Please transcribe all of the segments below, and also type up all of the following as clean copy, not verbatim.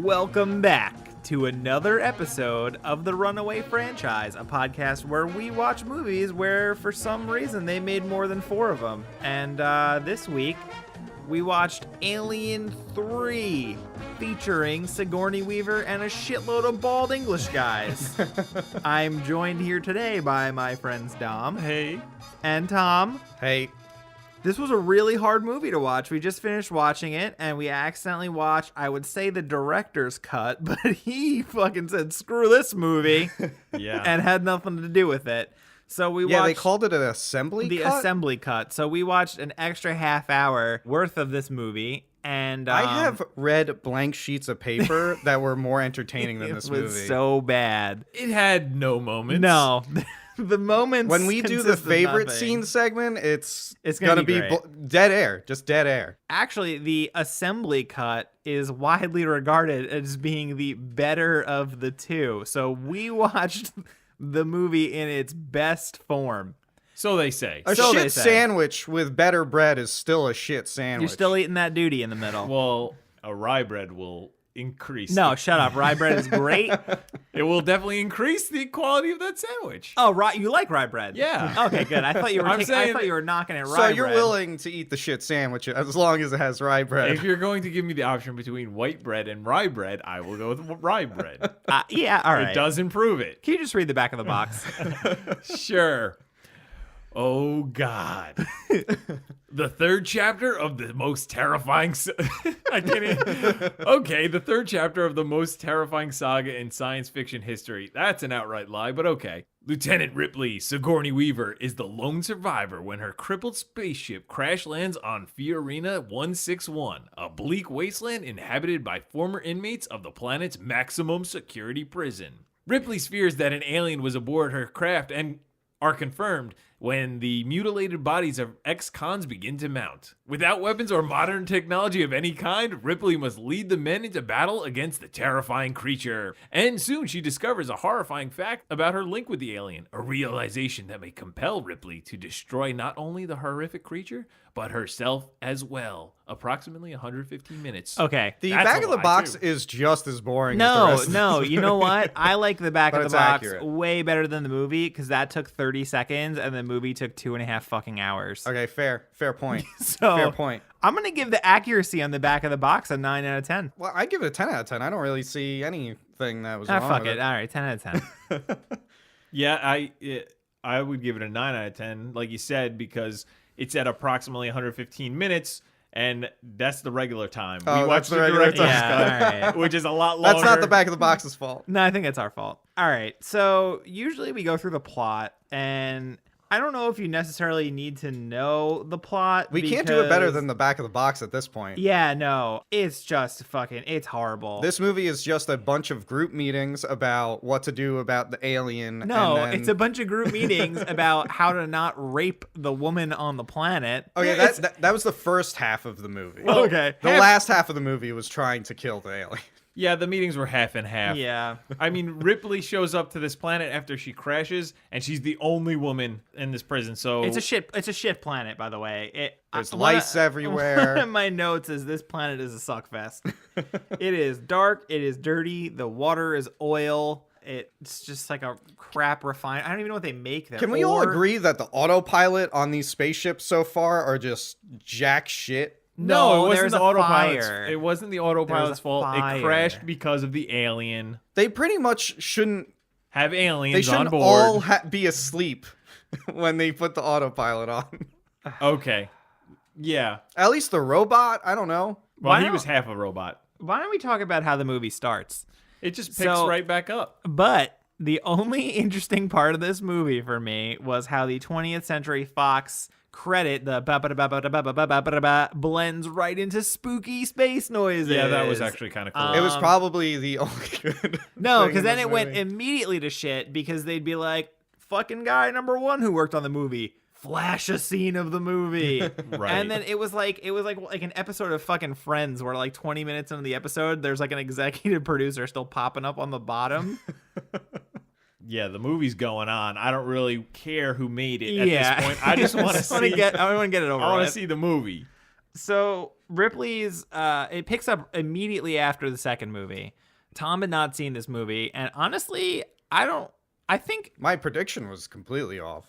Welcome back to another episode of the Runaway Franchise, a podcast where we watch movies where for some reason they made more than 4 of them. And this week we watched Alien 3 featuring Sigourney Weaver and a shitload of bald English guys. I'm joined here today by my friends Dom. Hey. And Tom. Hey. This was a really hard movie to watch. We just finished watching it, and we accidentally watched, I would say, the director's cut, but he fucking said, screw this movie, and had nothing to do with it. So we watched... Yeah, they called it an assembly cut? The assembly cut. So we watched an extra half hour worth of this movie, and... I have read blank sheets of paper that were more entertaining than this movie. It was so bad. It had no moments. No. The moments when we do the favorite scene segment, it's gonna be dead air, just dead air. Actually, the assembly cut is widely regarded as being the better of the two. So we watched the movie in its best form. So they say. A shit sandwich with better bread is still a shit sandwich. You're still eating that duty in the middle. Well, a rye bread will increase. No, shut up. Rye bread is great. It will definitely increase the quality of that sandwich. Oh, right. You like rye bread? Yeah. Okay, good. I thought you were. I thought you were knocking it rye bread. So you're willing to eat the shit sandwich as long as it has rye bread. If you're going to give me the option between white bread and rye bread, I will go with rye bread. Yeah. All right. It does improve it. Can you just read the back of the box? Sure. Oh, God. The third chapter of the most terrifying... I can't even... Okay, the third chapter of the most terrifying saga in science fiction history. That's an outright lie, but okay. Lieutenant Ripley, Sigourney Weaver, is the lone survivor when her crippled spaceship crash lands on Fiorina 161, a bleak wasteland inhabited by former inmates of the planet's maximum security prison. Ripley's fears that an alien was aboard her craft and are confirmed when the mutilated bodies of ex-cons begin to mount. Without weapons or modern technology of any kind, Ripley must lead the men into battle against the terrifying creature. And soon she discovers a horrifying fact about her link with the alien, a realization that may compel Ripley to destroy not only the horrific creature, but herself as well. Approximately 115 minutes. Okay. The back of the box is just as boring as the rest No, you know what? I like the back of the box accurate. way better than the movie because that took 30 seconds and the movie took 2.5 fucking hours. Okay, fair point. So fair point. I'm going to give the accuracy on the back of the box a 9 out of 10. Well, I give it a 10 out of 10. I don't really see anything that was wrong fuck with it. All right, 10 out of 10. Yeah, I would give it a 9 out of 10, like you said, because it's at approximately 115 minutes, and that's the regular time. Oh, we watched the regular time. Yeah, right. which is a lot longer. That's not the back of the box's fault. No, I think it's our fault. All right, so usually we go through the plot, and I don't know if you necessarily need to know the plot. We can't do it better than the back of the box at this point. Yeah, no. It's just it's horrible. This movie is just a bunch of group meetings about what to do about the alien. No, and then... it's a bunch of group meetings about how to not rape the woman on the planet. Okay, that was the first half of the movie. Well, okay. The last half of the movie was trying to kill the alien. Yeah, the meetings were half and half. Yeah. I mean, Ripley shows up to this planet after she crashes, and she's the only woman in this prison. So it's a shit planet, by the way. There's lice everywhere. One of my notes is this planet is a suckfest. It is dark. It is dirty. The water is oil. It's just like a crap refined. I don't even know what they make there. Can we all agree that the autopilot on these spaceships so far are just jack shit? No, it wasn't the autopilot's. Fire. It wasn't the autopilot's fault. Fire. It crashed because of the alien. They pretty much shouldn't have aliens They shouldn't on board. all be asleep when they put the autopilot on. Okay. Yeah. At least the robot, I don't know. Well, he was half a robot. Why don't we talk about how the movie starts? It just picks right back up. But the only interesting part of this movie for me was how the 20th Century Fox credit, the blends right into spooky space noises. Yeah, that was actually kind of cool. It was probably the only good. No, because then it went immediately to shit because they'd be like, fucking guy number 1 who worked on the movie. Flash a scene of the movie. Right. And then it was like an episode of fucking Friends where like 20 minutes into the episode, there's like an executive producer still popping up on the bottom. Yeah, the movie's going on. I don't really care who made it at this point. I just want to see. I want to get it over. I want to see the movie. So Ripley's it picks up immediately after the second movie. Tom had not seen this movie, and honestly, I think My prediction was completely off.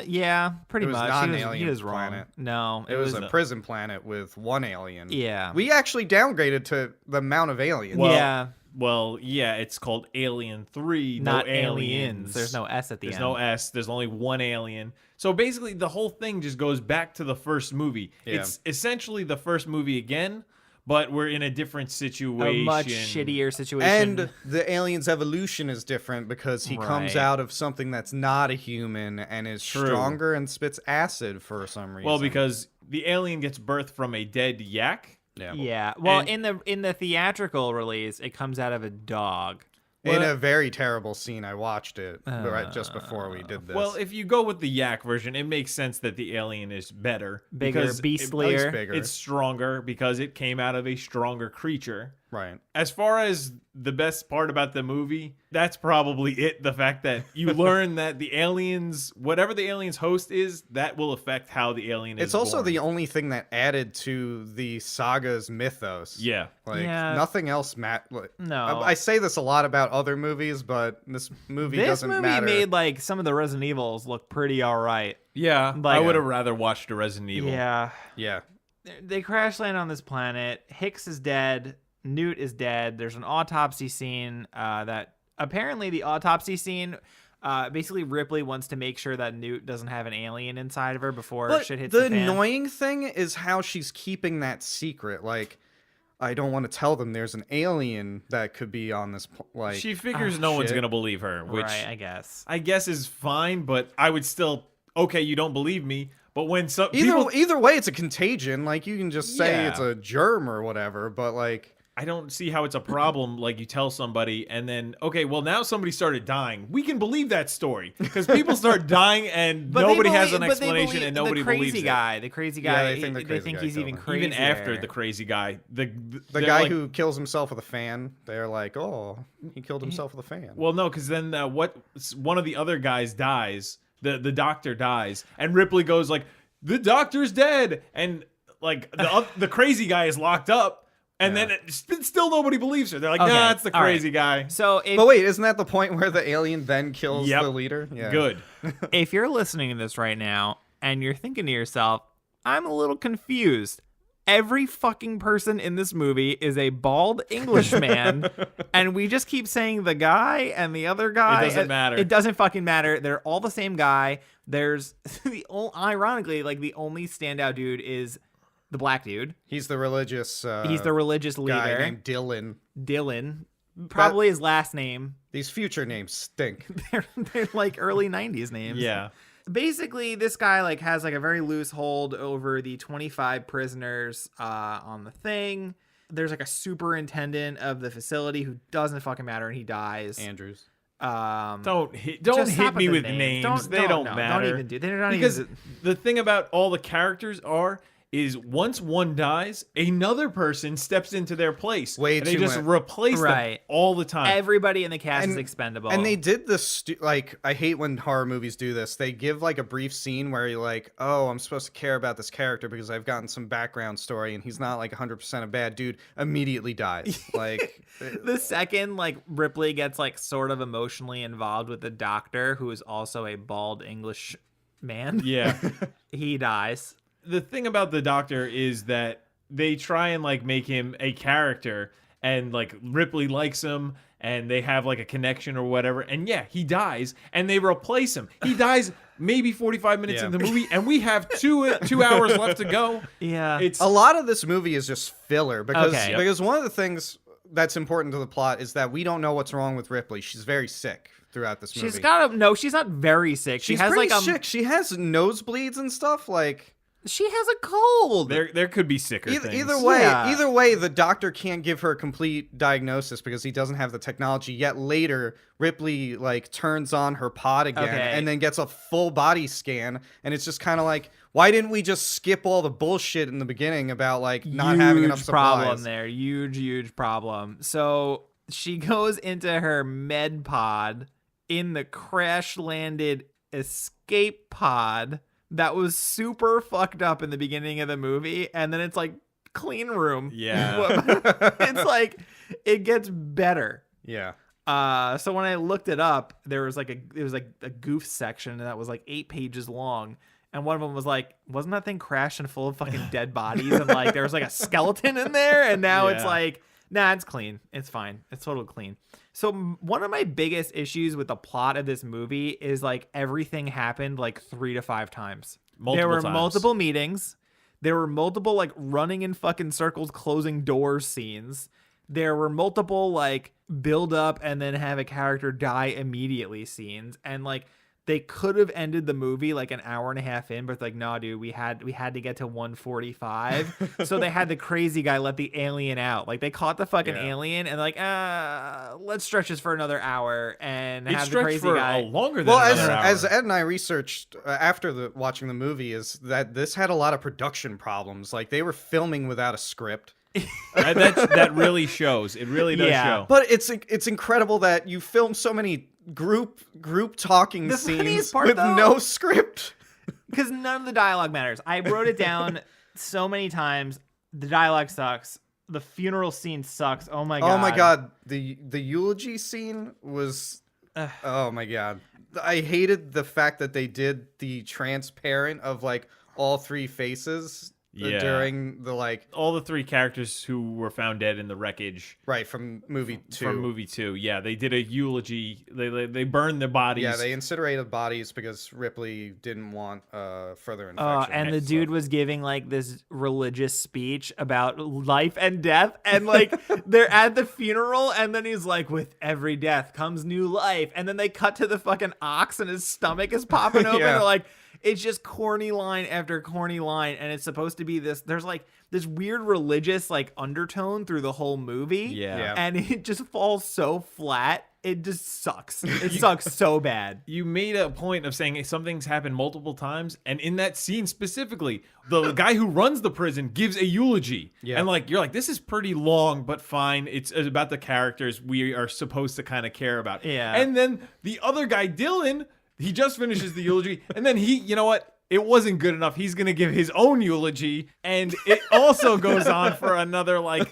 yeah, pretty It was much. not an he alien was wrong. planet. No, It was a prison planet with one alien. Yeah. We actually downgraded to the amount of aliens. yeah, Well, yeah, it's called Alien 3, not no aliens. There's no S at the There's end. no S. There's only one alien. So basically, the whole thing just goes back to the first movie. Yeah. It's essentially the first movie again, but we're in a different situation. A much shittier situation. And the alien's evolution is different because he comes Right. out of something that's not a human and is True. stronger and spits acid for some reason. Well, because the alien gets birthed from a dead yak. yeah. Well, And- in the theatrical release, it comes out of a dog. in a very terrible scene, I watched it right just before we did this. Well, if you go with the yak version, it makes sense that the alien is better. Bigger, because beastlier. bigger. It's stronger because it came out of a stronger creature. right. As far as the best part about the movie, that's probably it. The fact that you learn that the aliens, whatever the alien's host is, that will affect how the alien is It's also born. the only thing that added to the saga's mythos. Yeah. Like, Yeah. nothing else No. I say this a lot about other movies, but this movie This doesn't movie matter. made like some of the Resident Evils look pretty all right. Yeah. Like- I would have rather watched a Resident Evil. Yeah. Yeah. They crash land on this planet. Hicks is dead. Newt is dead. There's an autopsy scene that apparently the autopsy scene, basically Ripley wants to make sure that Newt doesn't have an alien inside of her before But shit hits the the fan. annoying thing is how she's keeping that secret. Like, I don't want to tell them there's an alien that could be on this. Like, She figures no one's shit. going to believe her, which Right, I guess. I guess is fine, but I would still, okay, you don't believe me. But when some either people, way, it's a contagion. Like, you can just say Yeah. it's a germ or whatever. But like, I don't see how it's a problem. Like you tell somebody and then, okay, well now somebody started dying. We can believe that story because people start dying and But they nobody has believe- an but they explanation believe and nobody the crazy believes guy. The crazy guy. Yeah, they think the they crazy think guy he's killed even him. it. crazier. Even after the crazy guy, the they're guy like- who kills himself with a fan, they're like, oh, he killed himself with a fan. Well, no, because then one of the other guys dies. The doctor dies, and Ripley goes like, "The doctor's dead," and like the crazy guy is locked up. And then still nobody believes her. They're like, Okay, nah, it's the all right. crazy guy. So if, But wait, isn't that the point where the alien then kills Yep. the leader? Yeah. Good. if you're listening to this right now and you're thinking to yourself, I'm a little confused. Every fucking person in this movie is a bald Englishman, and we just keep saying the guy and the other guy. It doesn't matter. It doesn't fucking matter. They're all the same guy. There's ironically, like the only standout dude is the black dude. He's the religious He's the religious guy leader, named Dylan. Dylan. Probably his last name. These future names stink. They're like early 90s names. Yeah. Basically, this guy like has like a very loose hold over the 25 prisoners on the thing. There's like a superintendent of the facility who doesn't fucking matter, and he dies. Andrews. Don't hit Just stop me with the with names. names. They don't no, matter. Don't even do. They're not Because even. the thing about all the characters is once one dies, another person steps into their place. Way and they too just much. replace Right. them all the time. Everybody in the cast is And- expendable. And they did this, like, I hate when horror movies do this. They give, like, a brief scene where you're like, oh, I'm supposed to care about this character because I've gotten some background story and he's not, like, 100% a bad dude, immediately dies. Like, the second like Ripley gets like sort of emotionally involved with the doctor, who is also a bald English man, yeah. he dies. The thing about the doctor is that they try and like make him a character, and like Ripley likes him and they have like a connection or whatever, and yeah, he dies and they replace him. He dies maybe 45 minutes Yeah. in the movie and we have two hours left to go. Yeah. It's a lot of this movie is just filler because Okay. Yep. because one of the things that's important to the plot is that we don't know what's wrong with Ripley. She's very sick throughout this movie. She's got a no. She's not very sick. She She's has pretty like sick. She has nosebleeds and stuff. Like, she has a cold. there could be sicker things. either way, the doctor can't give her a complete diagnosis because he doesn't have the technology. Yet later, Ripley like turns on her pod again Okay. and then gets a full body scan, and it's just kind of like, why didn't we just skip all the bullshit in the beginning about like not having enough Huge supplies? problem there. Huge problem. So she goes into her med pod in the crash landed escape pod that was super fucked up in the beginning of the movie, and then it's like clean room. Yeah. It's like it gets better. Yeah. So when I looked it up, it was like a goof section that was like 8 pages long. And one of them was like, wasn't that thing crashing full of fucking dead bodies? And like, there was like a skeleton in there. And now it's like, nah, it's clean. It's fine. It's totally clean. So one of my biggest issues with the plot of this movie is like everything happened like 3 to 5 times. There were multiple meetings. There were multiple like running in fucking circles, closing doors scenes. There were multiple like build up and then have a character die immediately scenes. And like, they could have ended the movie like an hour and a half in, but it's like, no, dude, we had to get to 1:45. So they had the crazy guy let the alien out. Like they caught the fucking alien and like, let's stretch this for another hour and have the crazy guy longer than well, another hour. as Ed and I researched after watching the movie, is that this had a lot of production problems. Like they were filming without a script. That really shows. It really does show. But it's incredible that you film so many group talking The scenes funniest part, with though, no script. because none of the dialogue matters. I wrote it down so many times. The dialogue sucks. The funeral scene sucks. Oh my god. Oh my god. The eulogy scene was oh my god. I hated the fact that they did the transparent of like all 3 faces during the like all the 3 characters who were found dead in the wreckage. Right, from movie 2. From movie 2. Yeah, they did a eulogy. They burned their bodies. Yeah, they incinerated bodies because Ripley didn't want further infection. And the dude was giving like this religious speech about life and death, and like they're at the funeral, and then he's like, with every death comes new life, and then they cut to the fucking ox and his stomach is popping open. Yeah. They're like, it's just corny line after corny line, and it's supposed to be this. There's like this weird religious like undertone through the whole movie. Yeah. And it just falls so flat. It just sucks. It sucks so bad. You made a point of saying something's happened multiple times, and in that scene specifically, the guy who runs the prison gives a eulogy. Yeah. And like you're like, this is pretty long, but fine. It's about the characters we are supposed to kind of care about. Yeah. And then the other guy, Dylan, he just finishes the eulogy, and then you know what? It wasn't good enough. He's going to give his own eulogy, and it also goes on for another, like,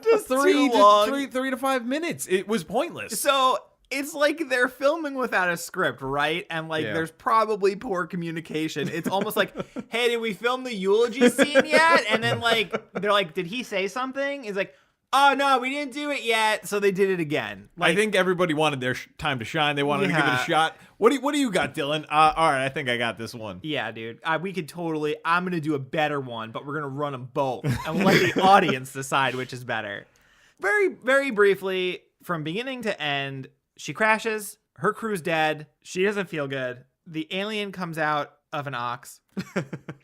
Just too long. 3 to 5 minutes. It was pointless. So it's like they're filming without a script, right? And like there's probably poor communication. It's almost like, hey, did we film the eulogy scene yet? And then like they're like, did he say something? It's like, oh no, we didn't do it yet. So they did it again. Like, I think everybody wanted their time to shine. They wanted to give it a shot. What do you got, Dylan? All right, I think I got this one. yeah, dude. We could totally. I'm gonna do a better one, but we're gonna run them both and we'll let the audience decide which is better. Very, very briefly, from beginning to end, she crashes. Her crew's dead. She doesn't feel good. The alien comes out of an ox.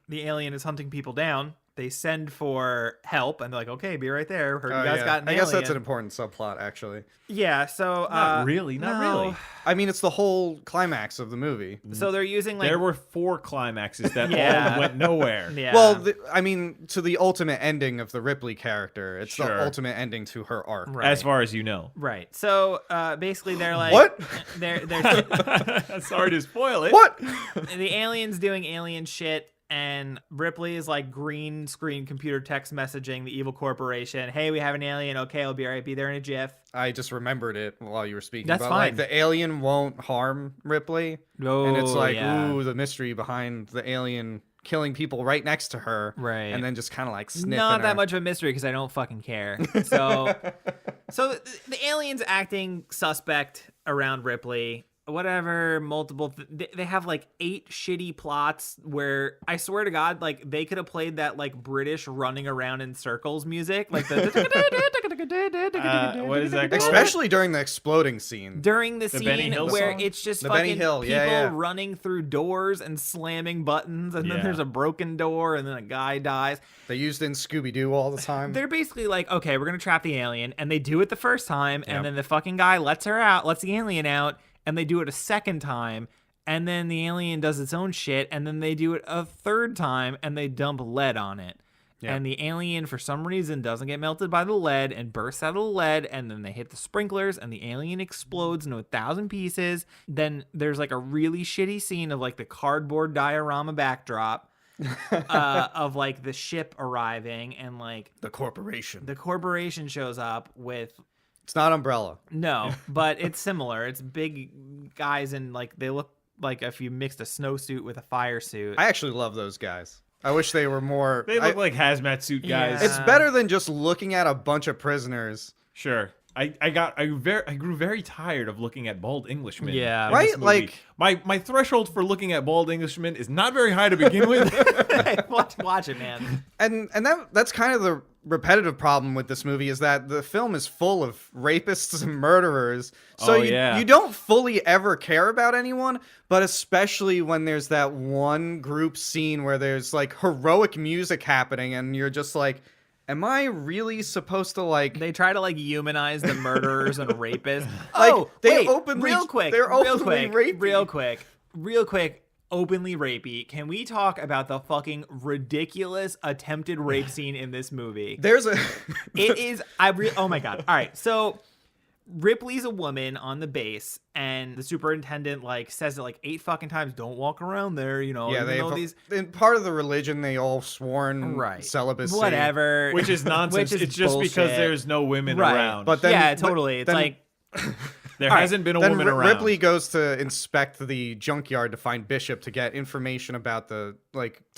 The alien is hunting people down. They send for help, and they're like, okay, be right there. Heard you guys got an I alien. guess that's an important subplot, actually. Yeah, so... Not really. I mean, it's the whole climax of the movie. So they're using, like... There were 4 climaxes that Yeah. all went nowhere. Yeah. Well, I mean, to the ultimate ending of the Ripley character. It's Sure. the ultimate ending to her arc. Right. As far as you know. Right. So, basically, they're like... What? They're Sorry to spoil it. What? the alien's doing alien shit, and Ripley is like green screen computer text messaging the evil corporation. Hey, we have an alien. Okay, I'll be right. Be there in a jiff. I just remembered it while you were speaking. That's but fine. Like, the alien won't harm Ripley. Oh, And it's like, yeah. ooh, the mystery behind the alien killing people right next to her. Right. And then just kind of like sniffing Not that her. much of a mystery because I don't fucking care. So, the alien's acting suspect around Ripley. Whatever, multiple. They have like 8 shitty plots where I swear to God, like they could have played that like British running around in circles music, like the. What is that called? Especially during the exploding scene. During the Benny scene Hill where song? it's just The fucking Benny Hill, people yeah. running through doors and slamming buttons, and then Yeah. there's a broken door, and then a guy dies. They used it in Scooby-Doo all the time. They're basically like, okay, we're gonna trap the alien, and they do it the first time, Yep. and then the fucking guy lets the alien out, and they do it a second time, and then the alien does its own shit, and then they do it a third time, and they dump lead on it. Yeah. And the alien, for some reason, doesn't get melted by the lead and bursts out of the lead. And then they hit the sprinklers and the alien explodes into 1,000 pieces. Then there's like a really shitty scene of like the cardboard diorama backdrop of like the ship arriving. And like The corporation. the corporation shows up with... It's not Umbrella. No, but it's similar. It's big guys and like they look like if you mixed a snowsuit with a fire suit. I actually love those guys. I wish they were more. They look like hazmat suit guys. Yeah. It's better than just looking at a bunch of prisoners. Sure. I grew very tired of looking at bald Englishmen. Yeah. in Right? this movie. Like- my threshold for looking at bald Englishmen is not very high to begin with. Watch it, man. And that's kind of the repetitive problem with this movie is that the film is full of rapists and murderers. So you don't fully ever care about anyone, but especially when there's that one group scene where there's like heroic music happening and you're just like, am I really supposed to like... They try to like humanize the murderers and rapists. Like, Oh, they wait, openly- real quick, they're real openly quick, rapey. real quick, openly rapey. Can we talk about the fucking ridiculous attempted rape scene in this movie? There's a... It is. Oh my god. All right, so Ripley's a woman on the base, and the superintendent like says it like 8 fucking times. Don't walk around there. You know. Yeah, even though they've in part of the religion they all sworn right celibacy. whatever, Which is nonsense. Which is it's just bullshit. because there's no women Right. around. But then, yeah, but totally. It's then- like there All right, hasn't been a Then woman around. Ripley goes to inspect the junkyard to find Bishop to get information about to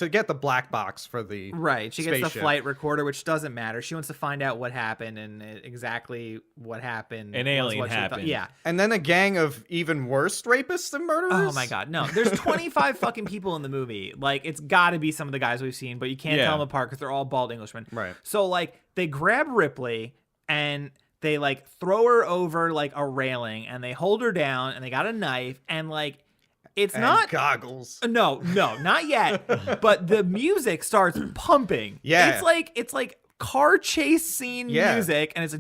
get the black box for the right. She gets the spaceship. flight recorder, which doesn't matter. She wants to find out what happened and exactly what happened. An was alien what she thought- happened. Yeah. And then a gang of even worse rapists and murderers. Oh my god, no. There's 25 fucking people in the movie. Like, it's got to be some of the guys we've seen, but you can't Yeah. tell them apart because they're all bald Englishmen. Right. So, like, they grab Ripley and they, like, throw her over, like, a railing and they hold her down and they got a knife and, like, it's And not... goggles. No, not yet. But the music starts pumping. Yeah. It's like car chase scene Yeah. music and it's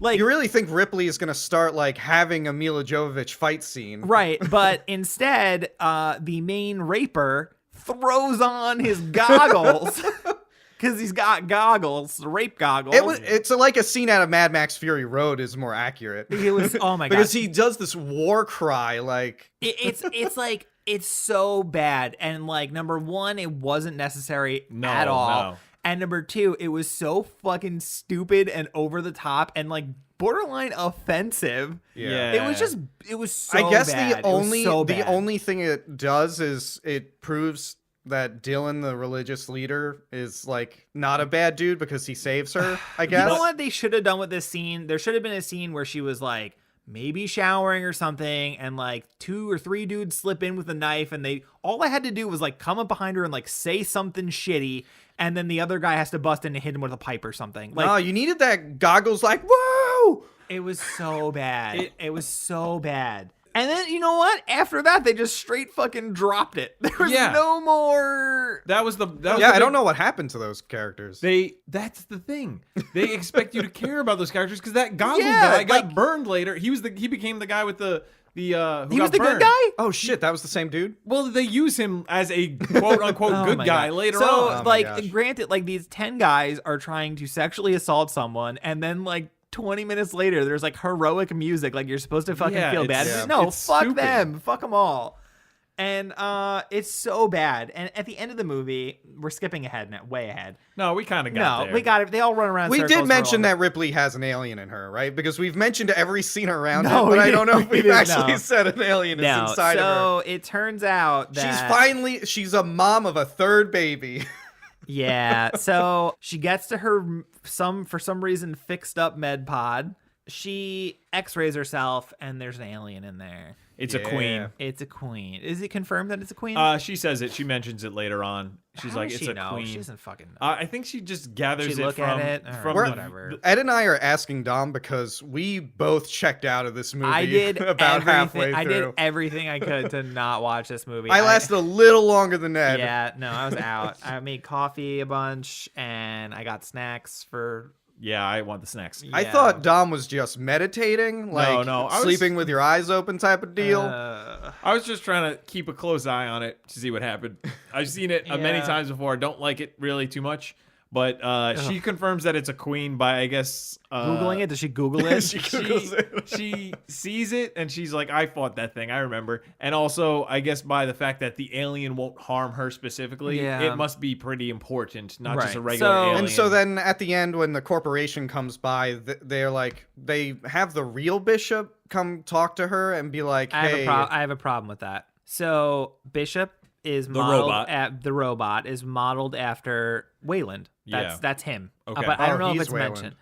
like You really think Ripley is gonna start like having a Mila Jovovich fight scene? right, but instead, the main raper throws on his goggles because he's got goggles, rape goggles. It's like a scene out of Mad Max Fury Road is more accurate. It was oh my god, Because he does this war cry like it's like it's so bad, and like number one, it wasn't necessary No, at all. no. And number two, it was so fucking stupid and over the top and like borderline offensive. Yeah. It was so I guess bad. the It was so the bad. only thing it does is it proves that Dylan, the religious leader, is like not a bad dude because he saves her, I guess. You know what they should have done with this scene? There should have been a scene where she was like maybe showering or something, and like 2 or 3 dudes slip in with a knife, and all I had to do was like come up behind her and like say something shitty, and then the other guy has to bust in and hit him with a pipe or something. Like No, you needed that goggles like, whoa! it was so bad. It was so bad. And then you know what? After that, they just straight fucking dropped it. There was Yeah. no more. That was the Yeah, I big- don't know what happened to those characters. That's the thing. They expect you to care about those characters because that goggle Yeah, guy got like- burned later. He became the guy with the who He was got the burned. good guy. Oh shit, that was the same dude? Well, they use him as a quote unquote Oh good my guy God. later so, on. Oh my like, gosh. granted, like these 10 guys are trying to sexually assault someone, and then like 20 minutes later, there's like heroic music. Like you're supposed to fucking Yeah, feel bad. it's- No, it's fuck stupid. them. Fuck them all. And it's so bad. And at the end of the movie, we're skipping ahead now, way ahead. No, we kind of got No, there. we got it. They all run around. We circles did for mention all- that Ripley has an alien in her, right? Because we've mentioned every scene around No, it, but we I don't know if didn't. We we've didn't, actually no. said an alien is No, inside of her. so it turns out that She's a mom of a third baby. Yeah. So she gets to her for some reason fixed up med pod. She x-rays herself and there's an alien in there. It's a queen. It's a queen. Is it confirmed that it's a queen? She says it. She mentions it later on. She's How like, does it's she a know? queen. She doesn't fucking know. I think she just gathers She it look from, at it? All from right, the- whatever. Ed and I are asking Dom because we both checked out of this movie I did about halfway everything. through. I did everything I could to not watch this movie. I lasted a little longer than Ed. Yeah, no, I was out. I made coffee a bunch and I got snacks for Yeah, I want the snacks. I Yeah. thought Dom was just meditating, like no, I was- sleeping with your eyes open type of deal. I was just trying to keep a close eye on it to see what happened. I've seen it many Yeah. times before. I don't like it really too much. But she confirms that it's a queen by, I guess... Googling it? Does she Google it? She Googles it. she sees it, and she's like, I fought that thing. I remember. And also, I guess by the fact that the alien won't harm her specifically, Yeah. it must be pretty important, not just a Right. regular So- alien. And so then at the end, when the corporation comes by, they're like, they have the real Bishop come talk to her and be like, hey, I have a problem with that. So Bishop is the robot is modeled after Wayland. That's him. Okay. But I don't know if he's it's Wayland. mentioned.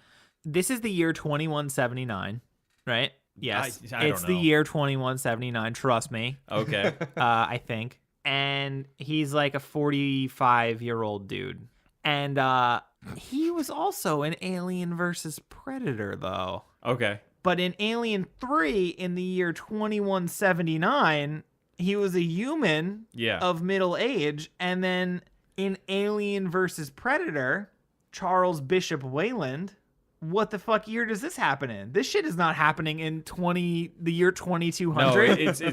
This is the year 2179, right? Yes. I don't It's the know. year 2179, trust me. Okay. I think. And he's like a 45-year-old dude. And he was also an Alien versus Predator, though. Okay. But in Alien 3, in the year 2179, he was a human Yeah. of middle age. And then in Alien versus Predator, Charles Bishop Wayland, what the fuck year does this happen in? This shit is not happening in the year 2200. No,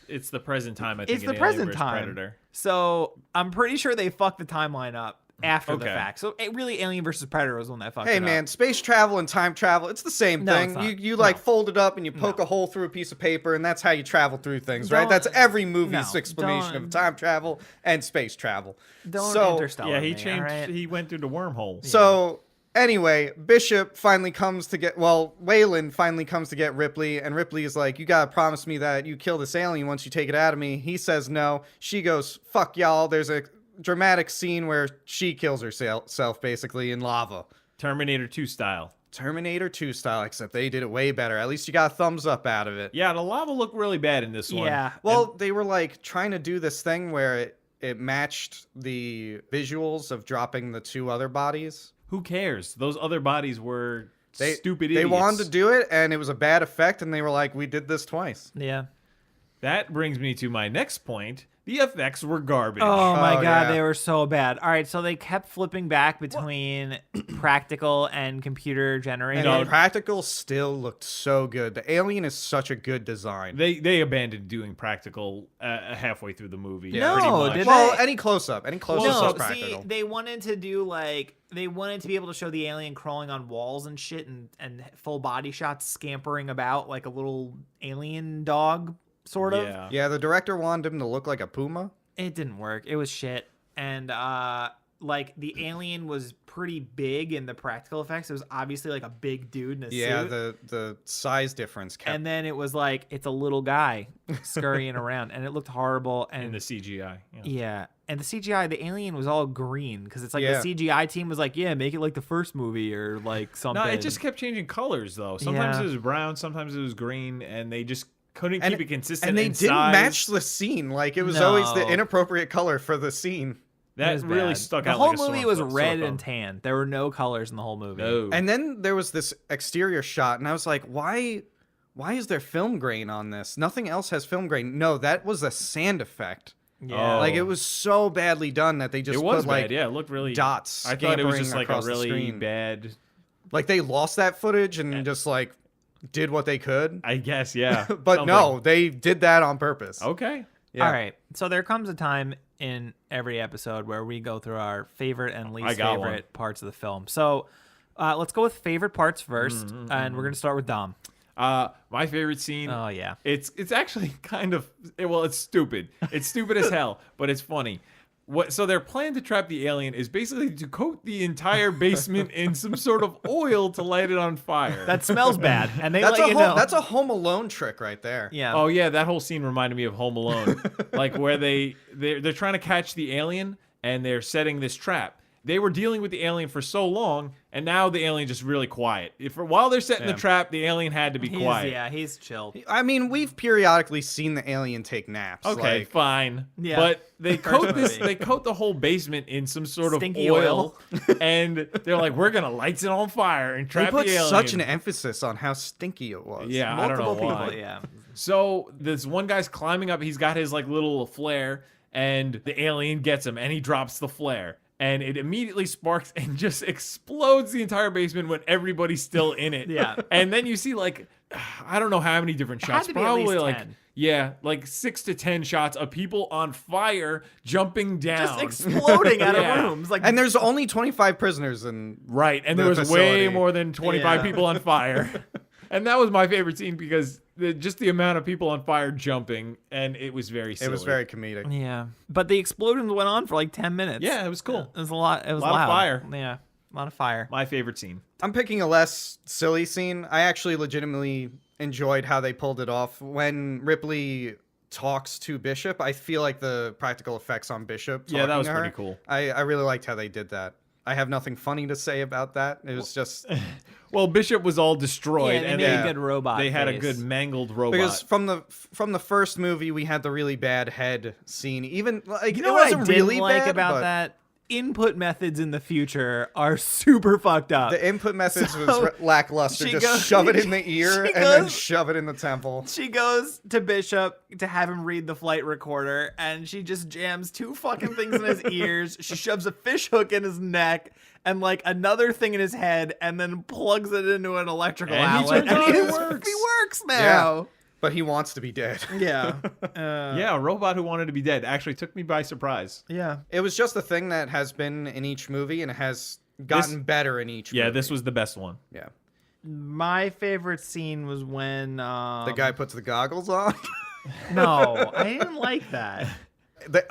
it's the present time. I think It's in the Alien present vs. time. Predator. So I'm pretty sure they fucked the timeline up after the Okay. fact. So really, Alien versus Predator was the one that fucked hey it man, up. space travel and time travel, it's the same No, thing. it's not. You like No. fold it up and you poke a hole through a piece of paper, and that's how you travel through things, right? That's every movie's no, explanation don't- of time travel and space travel. Don't so, Interstellar Yeah, he me, changed. all right? He went through the wormhole. So anyway, Bishop finally comes to get, Wayland finally comes to get Ripley, and Ripley is like, you gotta promise me that you kill this alien once you take it out of me. He says no. She goes, fuck y'all. There's a dramatic scene where she kills herself basically in lava. Terminator 2 style. Terminator 2 style, except they did it way better. At least you got a thumbs up out of it. Yeah, the lava looked really bad in this one. Yeah. Well, they were like trying to do this thing where it matched the visuals of dropping the two other bodies. Who cares? Those other bodies were stupid They idiots. wanted to do it, and it was a bad effect, and they were like, we did this twice. Yeah. That brings me to my next point. The effects were garbage. Oh my Oh, god, yeah. they were so bad. All right, so they kept flipping back between practical and computer generated. And the practical still looked so good. The alien is such a good design. They abandoned doing practical halfway through the movie. No, pretty much. did Well, they- any close-up no, is see, practical. they wanted to do they wanted to be able to show the alien crawling on walls and shit and full body shots scampering about like a little alien dog, sort of. Yeah. Yeah, the director wanted him to look like a puma. It didn't work. It was shit. And like the alien was pretty big in the practical effects. It was obviously like a big dude in a Yeah, suit. the size difference kept. And then it was like it's a little guy scurrying around, and it looked horrible. And In the CGI. Yeah. yeah, and the CGI, the alien was all green because it's like Yeah. the CGI team was like, yeah, make it like the first movie or like something. No, it just kept changing colors though. Sometimes Yeah. it was brown, sometimes it was green, and they just couldn't keep it consistent. And they in didn't size. match the scene. Like, it was always the No. inappropriate color for the scene. It That was really bad. stuck the out. whole like a movie sore was sore red thumb. and tan. There were no colors in the whole movie. No. And then there was this exterior shot, and I was like, why is there film grain on this? Nothing else has film grain. No, that was a sand effect. Yeah. Oh. Like, it was so badly done that they just It was put, like, bad. Yeah, it looked really dots I thought it was scampering just like a across the really screen. bad. like, they lost that footage and just, like, did what they could. I guess, yeah. But no, they did that on purpose. Okay. Yeah. All right. So there comes a time in every episode where we go through our favorite and least got favorite parts of the film. So let's go with favorite parts first, and we're gonna start with Dom. My favorite scene. Oh yeah. It's actually kind of it's stupid. It's stupid as hell, but it's funny. So their plan to trap the alien is basically to coat the entire basement in some sort of oil to light it on fire. That smells bad, and they That's let a you know. that's a Home Alone trick right there. yeah. Oh yeah, that whole scene reminded me of Home Alone, like where they're trying to catch the alien and they're setting this trap. They were dealing with the alien for so long, and now the alien just really quiet. While they're setting the trap, the alien had to be quiet. Yeah, he's chill. I mean, we've periodically seen the alien take naps. Okay, like, fine. Yeah. But they First coat this. movie. They coat the whole basement in some sort Stinky of oil. and they're like, "We're gonna light it on fire and they trap put the alien." such an emphasis on how stinky it was. Yeah, I don't know Multiple why. people. Yeah. So this one guy's climbing up. He's got his like little flare, and the alien gets him, and he drops the flare. and it immediately sparks and just explodes the entire basement when everybody's still in it. Yeah. And then you see like, I don't know how many different It had shots, to be at probably least like 10. yeah, like 6 to 10 shots of people on fire jumping down. Just exploding out of Yeah. rooms. Like, And there's only 25 prisoners in. Right, and the there was way facility. more than 25 Yeah. people on fire. And that was my favorite scene because just the amount of people on fire jumping, and it was very silly. It was very comedic. yeah. But the explosions went on for like 10 minutes. Yeah, it was cool. It was a lot. It was Lot of loud. fire. Yeah. A lot of fire. My favorite scene. I'm picking a less silly scene. I actually legitimately enjoyed how they pulled it off. When Ripley talks to Bishop, I feel like the practical effects on Bishop Yeah, that talking was to her, pretty cool. I really liked how they did that. I have nothing funny to say about that. It was just Well, Bishop was all destroyed, Yeah, they and made they, a good robot. they had a face. good mangled robot. because from the first movie we had the really bad head scene. Even like You know it what I wasn't didn't really like bad, about but that? Input methods in the future are super fucked up. the input methods So, was lackluster. she Just goes- shove it in the ear she and then goes- shove it in the temple. She goes to Bishop to have him read the flight recorder, and she just jams 2 fucking things in his ears. She shoves a fish hook in his neck and like another thing in his head, and then plugs it into an electrical And he outlet. turns on, it he's- works. He works now. But he wants to be dead. Yeah. yeah, a robot who wanted to be dead actually took me by surprise. Yeah. It was just a thing that has been in each movie and it has gotten better in each Yeah, movie. this was the best one. Yeah. My favorite scene was when The guy puts the goggles on. No, I didn't like that.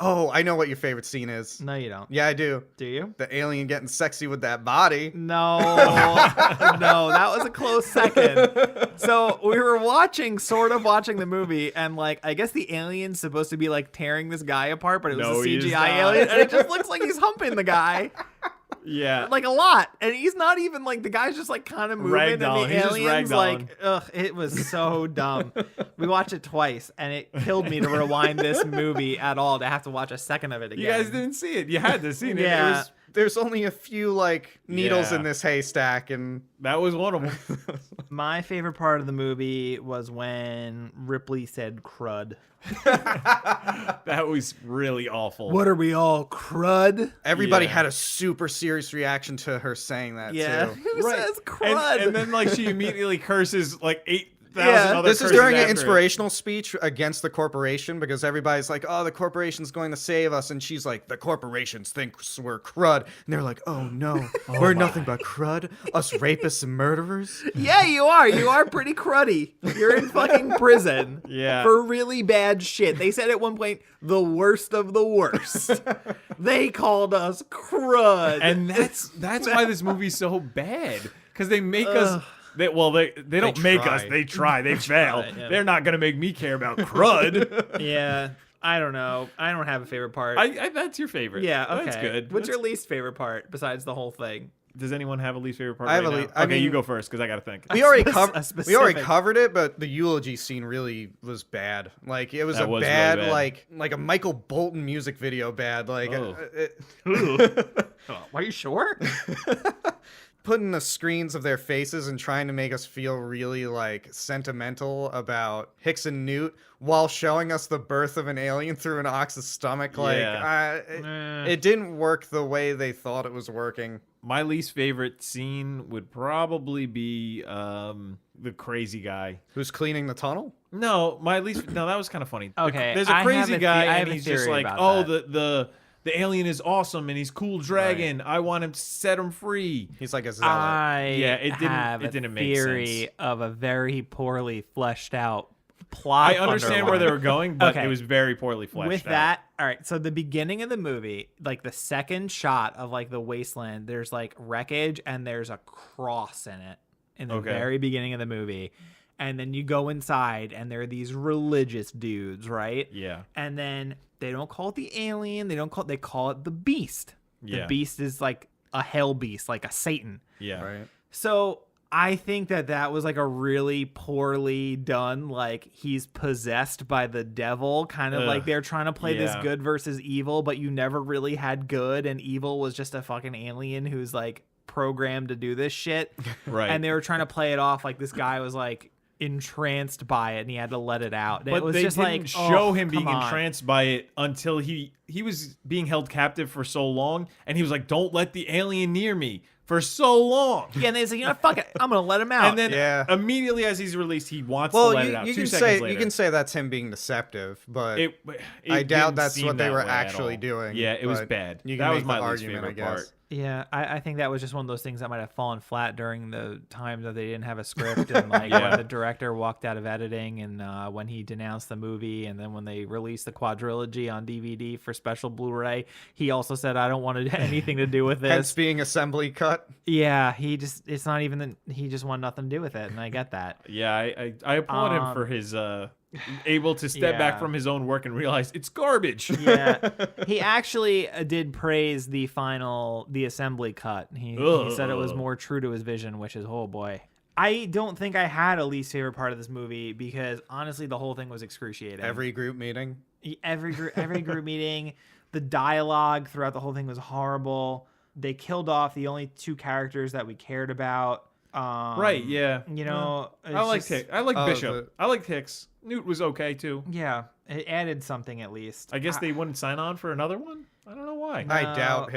I know what your favorite scene is. No, you don't. Yeah, I do. Do you? The alien getting sexy with that body. No, no, that was a close second. So we were sort of watching the movie, and like, I guess the alien's supposed to be like tearing this guy apart, but it was No, a he is CGI not. alien, and it just looks like he's humping the guy Yeah. like a lot, and he's not even like the guy's just like kind of moving, and Ragdolling. the He's just alien's ragdolling. like, ugh, it was so dumb. We watched it twice, and it killed me to rewind this movie at all to have to watch a second of it again. you guys didn't see it. You had to see it. Yeah. It was, There's only a few like needles Yeah. in this haystack, and that was one of them. My favorite part of the movie was when Ripley said crud. That was really awful. What are we all, crud? everybody Yeah. had a super serious reaction to her saying that Yeah. too. Who says crud? And then like she immediately curses like 8,000 Yeah. other This is curses during an after it. inspirational speech against the corporation because everybody's like, "Oh, the corporation's going to save us," and she's like, "The corporations think we're crud," and they're like, "Oh no, we're nothing but crud, us rapists and murderers." Yeah, you are. You are pretty cruddy. You're in fucking prison. Yeah. For really bad shit. They said at one point, the worst of the worst. They called us crud. And that's why this movie's so bad, because they make us. They don't make us. try. They try. They fail. yeah. They're not gonna make me care about crud. yeah, I don't know. I don't have a favorite part. That's your favorite. yeah, okay. That's good. What's your least favorite part besides the whole thing? Does anyone have a least favorite part? I have right a now? least- I Okay, you mean- go first because I gotta think. We already A specific- covered it, but the eulogy scene really was bad. Like it was That a was really bad, bad. like a Michael Bolton music video bad. Like Oh. Are you sure? putting the screens of their faces and trying to make us feel really like sentimental about Hicks and Newt while showing us the birth of an alien through an ox's stomach. Like it didn't work the way they thought it was working. My least favorite scene would probably be the crazy guy. Who's cleaning the tunnel? No, that was kind of funny. Okay, There's I a have crazy a the- guy I have and a he's just theory like, about oh, that. the alien is awesome and he's cool dragon. I want him to set him free. He's like a zealot. Yeah, it didn't- have it didn't a make theory sense. of a very poorly fleshed out plot. I understand where they were going, but Okay. it was very poorly fleshed With out. that, all right. So the beginning of the movie, like the second shot of like the wasteland, there's like wreckage and there's a cross in it in the Okay. very beginning of the movie. And then you go inside and there are these religious dudes, right? Yeah. And then they don't call it the alien. They call it the beast. The Yeah. beast is like a hell beast, like a Satan. Yeah. Right. So I think that was like a really poorly done, like he's possessed by the devil, kind of like Ugh, they're trying to play this yeah. good versus evil, but you never really had good, and evil was just a fucking alien who's like programmed to do this shit. Right. And they were trying to play it off like this guy was like entranced by it and he had to let it out. But it was they just didn't like show him being come on. entranced by it until he was being held captive for so long, and he was like, "Don't let the alien near me." For so long. Yeah, and they said, fuck it, I'm gonna let him out. And then Yeah. immediately as he's released, he wants to Well, let it out. 2 seconds later. you can say that's him being deceptive, but It I doubt didn't that's seem what they that were way at actually all. doing. Yeah, it was but bad. You can That make was my the least argument, favorite I guess. part. Yeah, I think that was just one of those things that might have fallen flat during the time that they didn't have a script and like Yeah. when the director walked out of editing and when he denounced the movie and then when they released the quadrilogy on DVD for special Blu-ray, he also said, I don't want anything to do with Hence this. being assembly cut. Yeah, he just he just wanted nothing to do with it, and I get that. Yeah, I applaud him for his able to step back yeah. from his own work and realize it's garbage. Yeah, he actually did praise the assembly cut. He said it was more true to his vision, which is, oh boy. I don't think I had a least favorite part of this movie because honestly, the whole thing was excruciating. Every group meeting. Every group meeting, the dialogue throughout the whole thing was horrible. They killed off the only 2 characters that we cared about. Right, yeah. You know, I like Hicks. I like Oh, Bishop. I liked Hicks. Newt was okay too. Yeah, it added something at least. I guess they wouldn't sign on for another one. I don't know why. I doubt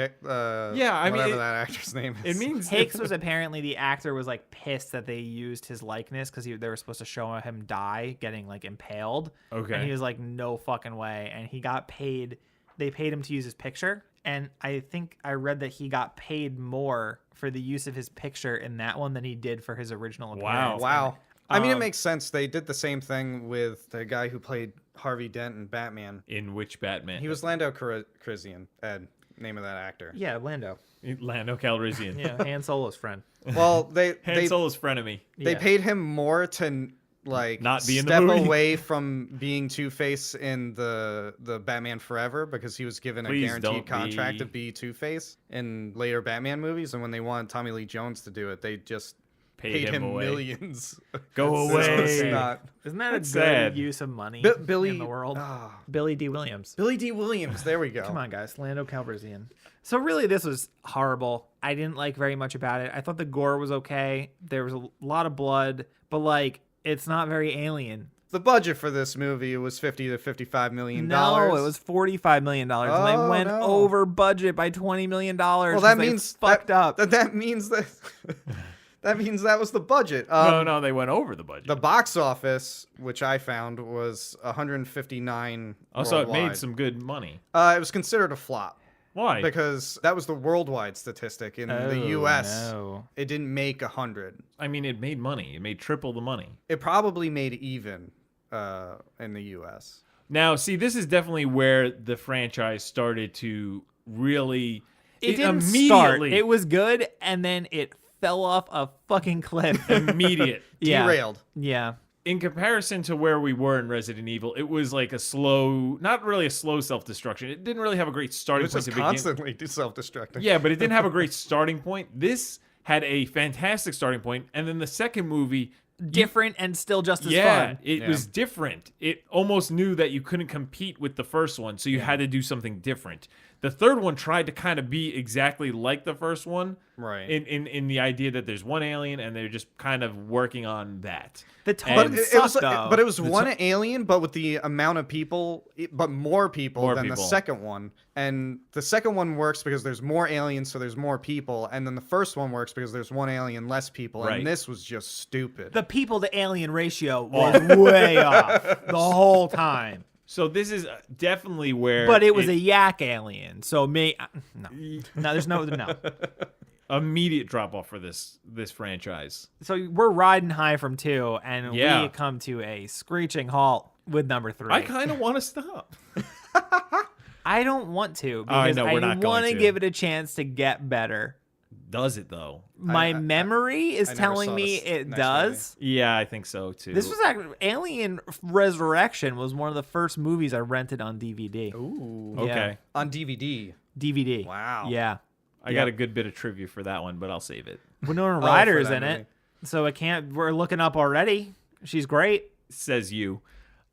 Yeah, I mean, whatever that actor's name is. It means Hicks was apparently the actor was like pissed that they used his likeness because they were supposed to show him die getting like impaled. Okay. And he was like, no fucking way. And he got paid. They paid him to use his picture. And I think I read that he got paid more for the use of his picture in that one than he did for his original appearance. Wow. I mean, it makes sense. They did the same thing with the guy who played Harvey Dent in Batman. In which Batman? He was Lando Calrissian, Ed, name of that actor. Yeah, Lando. Lando Calrissian. Yeah, Han Solo's friend. Well, Han they Solo's frenemy. they Yeah. paid him more to like Not be in the step movie. away from being Two-Face in the Batman Forever because he was given Please a guaranteed don't contract be. to be Two-Face in later Batman movies, and when they wanted Tommy Lee Jones to do it, they just paid him away. millions. Go So it's away. not- Isn't that a That's good sad. use of money Billy in the world? ah, Billy D. Williams. Billy D. Williams. There we go. Come on, guys. Lando Calrissian. So really, this was horrible. I didn't like very much about it. I thought the gore was okay. There was a lot of blood, but like, it's not very alien. The budget for this movie was $50 to $55 million. No, it was $45 million, and they Oh, went no. over budget by $20 million. Well, that means fucked up. That means that that means that was the budget. No, they went over the budget. The box office, which I found, was 159. Also, it made worldwide. some good money. It was considered a flop Why? because that was the worldwide statistic. In the Oh, U.S., no. it didn't make 100. I mean, it made money. It made triple the money. It probably made even in the U.S. Now, see, this is definitely where the franchise started to really. It didn't immediately. start. It was good, and then it fell off a fucking cliff. immediate. Yeah. Derailed. Yeah. In comparison to where we were in Resident Evil, it was like a slow, not really a slow self-destruction. It didn't really have a great It starting was point just to begin. constantly self-destructing. Yeah, but it didn't have a great starting point. This had a fantastic starting point, and then the second movie, Different and still just as yeah, fun. it was different. It almost knew that you couldn't compete with the first one, so you had to do something different. The third one tried to kind of be exactly like the first one, Right. In the idea that there's one alien and they're just kind of working on that. The And- tone But it was, sucked, though. but it was one alien, but with the amount of people, but more people More than people. the second one. And the second one works because there's more aliens, so there's more people. And then the first one works because there's one alien, less people. Right. And this was just stupid. The people to alien ratio was way off the whole time. So this is definitely where, But it was a yak alien, so no, there's no. immediate drop off for this franchise. So we're riding high from 2, and Yeah. we come to a screeching halt with number 3. I kind of want to stop. I don't want to I because know, I we're not going want to to. give it a chance to get better. Does it though? My memory is I never telling saw me this it next does. Yeah, I think so too. This was actually Alien Resurrection was one of the first movies I rented on DVD. Ooh. okay. On DVD. DVD. Wow. Yeah. I got a good bit of trivia for that one, but I'll save it. Winona for Ryder's that in movie. it, so it can't. We're looking up already. She's great. Says you.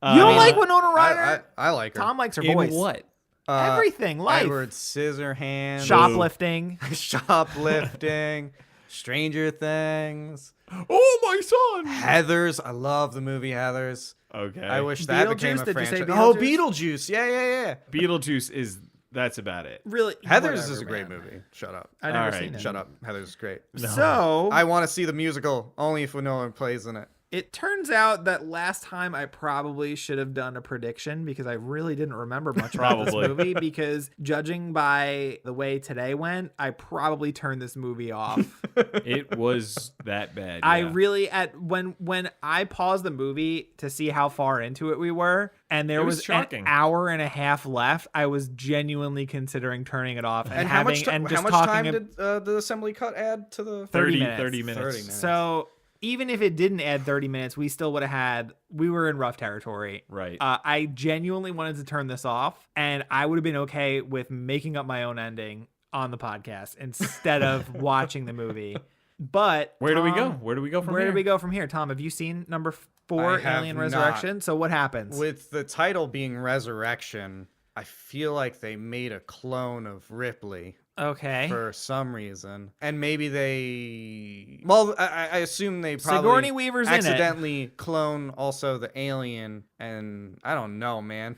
You don't like Winona Ryder? I like her. Tom likes her in voice. what? Everything. Life. Edward Scissorhands. Shoplifting. Shoplifting. Stranger Things. Oh, my son. Heathers. I love the movie Heathers. Okay. I wish that became Beetlejuice? a Did you say franchise. Oh, Beetlejuice? Beetlejuice. Yeah. Beetlejuice that's about it. Really, Heathers whatever, is a great man. movie. Shut up. I never All right, seen it. Shut up. Heathers is great. So I want to see the musical only if no one plays in it. it turns out that last time I probably should have done a prediction because I really didn't remember much about this Probably. movie because judging by the way today went, I probably turned this movie off. It was that bad. I yeah. really when I paused the movie to see how far into it we were and there It was was shocking. an hour and a half left, I was genuinely considering turning it off and, And how much, having and how just much talking time ab- did the assembly cut add to the 30 minutes. 30 minutes. 30 minutes. So even if it didn't add 30 minutes, we still would have we were in rough territory. Right. I genuinely wanted to turn this off, and I would have been okay with making up my own ending on the podcast instead of watching the movie. But Where do we go? Tom, Where do we go from Where here? do we go from here? Tom, have you seen number 4, I have Alien not. Resurrection? So what happens? With the title being Resurrection, I feel like they made a clone of Ripley okay. for some reason. And maybe they... Well, I assume they probably Sigourney Weaver's in it. accidentally clone also the alien. And I don't know, man.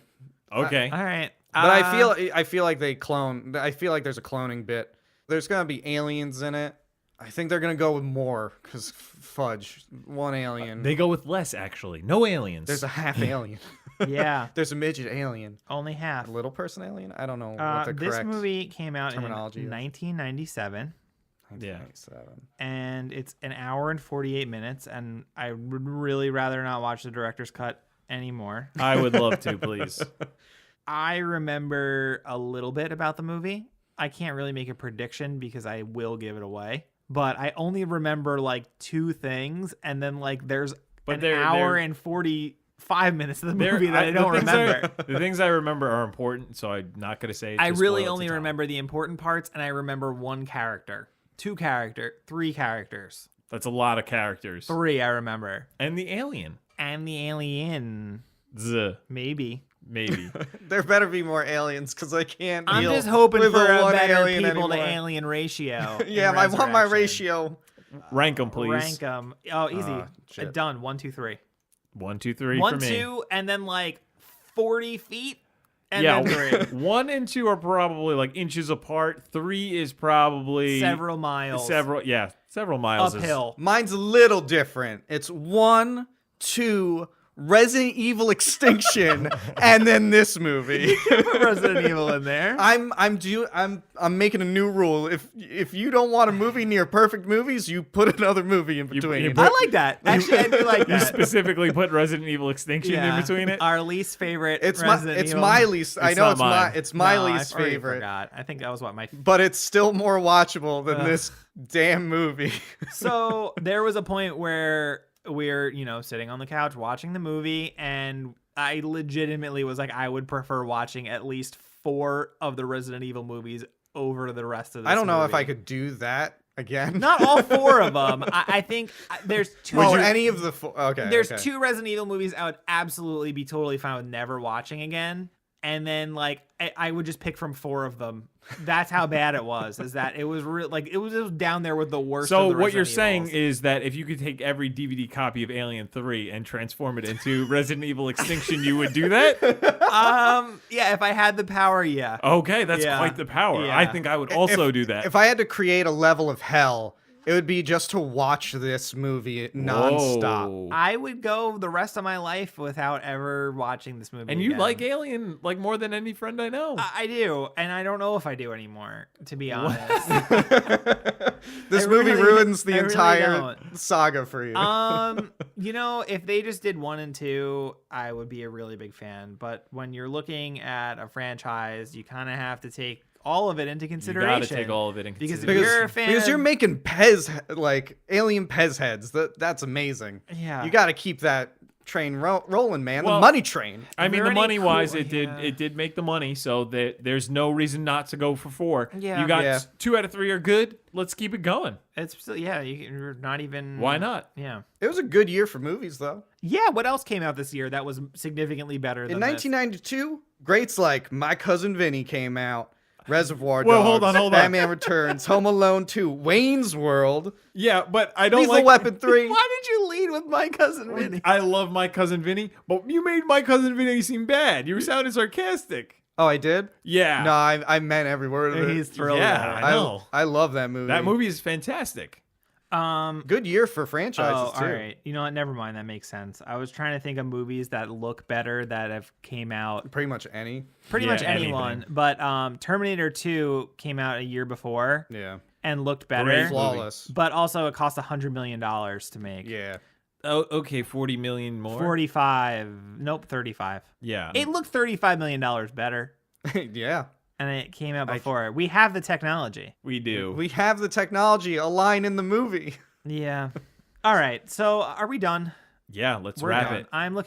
Okay. All right. But I feel like they clone... I feel like there's a cloning bit. There's going to be aliens in it. I think they're going to go with more because fudge. One alien. They go with less, actually. No aliens. There's a half alien. Yeah. There's a midget alien. Only half. A little person alien? I don't know what the This correct movie came out in terminology is. 1997. 1997. And it's an hour and 48 minutes, and I would really rather not watch the director's cut anymore. I would love to, please. I remember a little bit about the movie. I can't really make a prediction because I will give it away. But I only remember like 2 things, and then like there's But an they're- hour they're- and 45 minutes of the There- movie that I the don't things remember. The things I remember are important, so I'm not going to say it. I to really spoil it only to Tom. remember the important parts, and I remember 1 character, 2 character, 3 characters. That's a lot of characters. 3 I remember. And the alien. And the alien. Maybe. Maybe. There better be more aliens because I can't. I'm deal just hoping with for the a one better alien people to anymore. alien ratio. in Yeah, I want my Resurrection. ratio. Rank them, please. Rank them. Oh, easy. Shit. Done. 1, 2, 3. 1, 2, 3 1, for me. 2, and then like 40 feet, and yeah, then 3. 1 and 2 are probably like inches apart. 3 is probably Several miles. Several miles. uphill. Mine's a little different. It's 1, 2, Resident Evil Extinction, and then this movie. Put Resident Evil in there. I'm making a new rule. If you don't want a movie near perfect movies, you put another movie in between. you I like that. Actually, I do like You that. specifically put Resident Evil Extinction in between it. Our least favorite. It's Resident Evil. my least. I It's know not it's mine. my No, least I already favorite, Forgot. I think that was what my. but it's still more watchable than this damn movie. So there was a point where we're, sitting on the couch watching the movie, and I legitimately was like, I would prefer watching at least 4 of the Resident Evil movies over the rest of this I don't know if movie. I could do that again. Not all 4 of them. I think there's 2. any of the four. Okay. There's okay. 2 Resident Evil movies I would absolutely be totally fine with never watching again. And then like I would just pick from 4 of them. That's how bad it was. Is that it was real like it was down there with the worst. So of the what you're Resident saying Evils. is that if you could take every DVD copy of Alien 3 and transform it into Resident Evil Extinction, you would do that? Yeah, if I had the power, yeah. Okay, that's Yeah. quite the power. Yeah. I think I would also do that. If I had to create a level of hell, it would be just to watch this movie nonstop. Whoa. I would go the rest of my life without ever watching this movie. And you again. like Alien like more than any friend I know. I do, and I don't know if I do anymore, to be honest. This I movie really- ruins the I really entire don't. saga for you. If they just did 1 and 2, I would be a really big fan. But when you're looking at a franchise, you kind of have to take all of it into You consideration. gotta take all of it in Because if consideration. you're a fan because of- you're making Pez like alien Pez heads. That's amazing. Yeah. You got to keep that train rolling, man. Well, the money train. I mean, there the any money wise, cool- it yeah. did make the money, so that there's no reason not to go for 4. Yeah. You got Yeah. 2 out of 3 are good. Let's keep it going. It's still, you're not even. Why not? Yeah. It was a good year for movies, though. Yeah. What else came out this year that was significantly better than In this? 1992, greats like My Cousin Vinny came out. Reservoir Dogs. Well, hold on. Batman Returns. Home Alone 2. Wayne's World. Yeah, but I don't Lethal like. Weapon 3. Why did you lead with My Cousin Vinny? I love My Cousin Vinny, but you made My Cousin Vinny seem bad. You were sounding sarcastic. Oh, I did? Yeah. No, I meant every word of it. He's thrilled. Yeah, about it. I know. I love that movie. That movie is fantastic. Good year for franchises, Oh, too. all right. You know what? Never mind. That makes sense. I was trying to think of movies that look better that have came out. Pretty much any. Pretty Yeah, much anyone, anything. but Terminator 2 came out a year before Yeah. and looked better. Great Flawless. But also, it cost $100 million to make. Yeah. Oh, okay, 40 million more. 45. Nope, 35. Yeah. It looked $35 million better, Yeah. and it came out before. We have the technology. We do. We have the technology, a line in the movie. Yeah. All right. So, are we done? Yeah, let's We're wrap done. it. I'm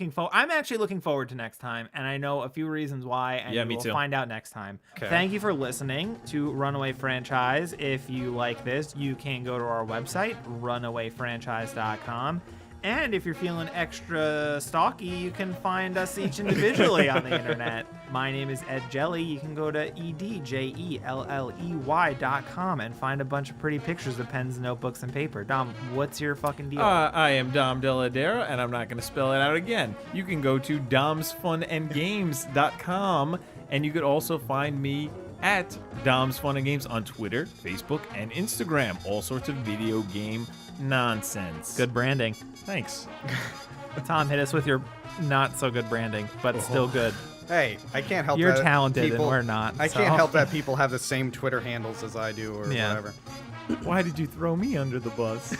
actually looking forward to next time, and I know a few reasons why, and Yeah, me we'll too. find out next time. Okay. Thank you for listening to Runaway Franchise. If you like this, you can go to our website, runawayfranchise.com. And if you're feeling extra stalky, you can find us each individually on the internet. My name is Ed Jelly. You can go to edjelley.com and find a bunch of pretty pictures of pens, notebooks, and paper. Dom, what's your fucking deal? I am Dom Deladera, and I'm not going to spell it out again. You can go to domsfunandgames.com, and you could also find me at Dom's Fun and Games on Twitter, Facebook, and Instagram. All sorts of video game nonsense. Good branding. Thanks. Tom, hit us with your not so good branding, but still good. Hey, I can't help You're that talented people, and we're not. I so- can't help that people have the same Twitter handles as I do or Yeah. whatever. Why did you throw me under the bus?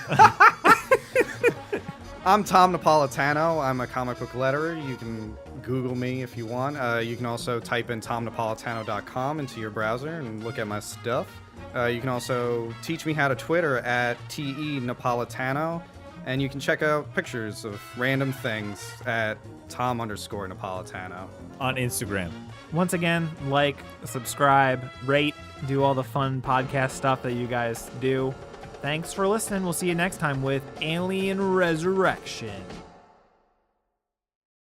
I'm Tom Napolitano. I'm a comic book letterer. You can Google me if you want. You can also type in tomnapolitano.com into your browser and look at my stuff. You can also teach me how to Twitter at TE Napolitano. And you can check out pictures of random things at Tom_Napolitano. On Instagram. Once again, like, subscribe, rate, do all the fun podcast stuff that you guys do. Thanks for listening. We'll see you next time with Alien Resurrection.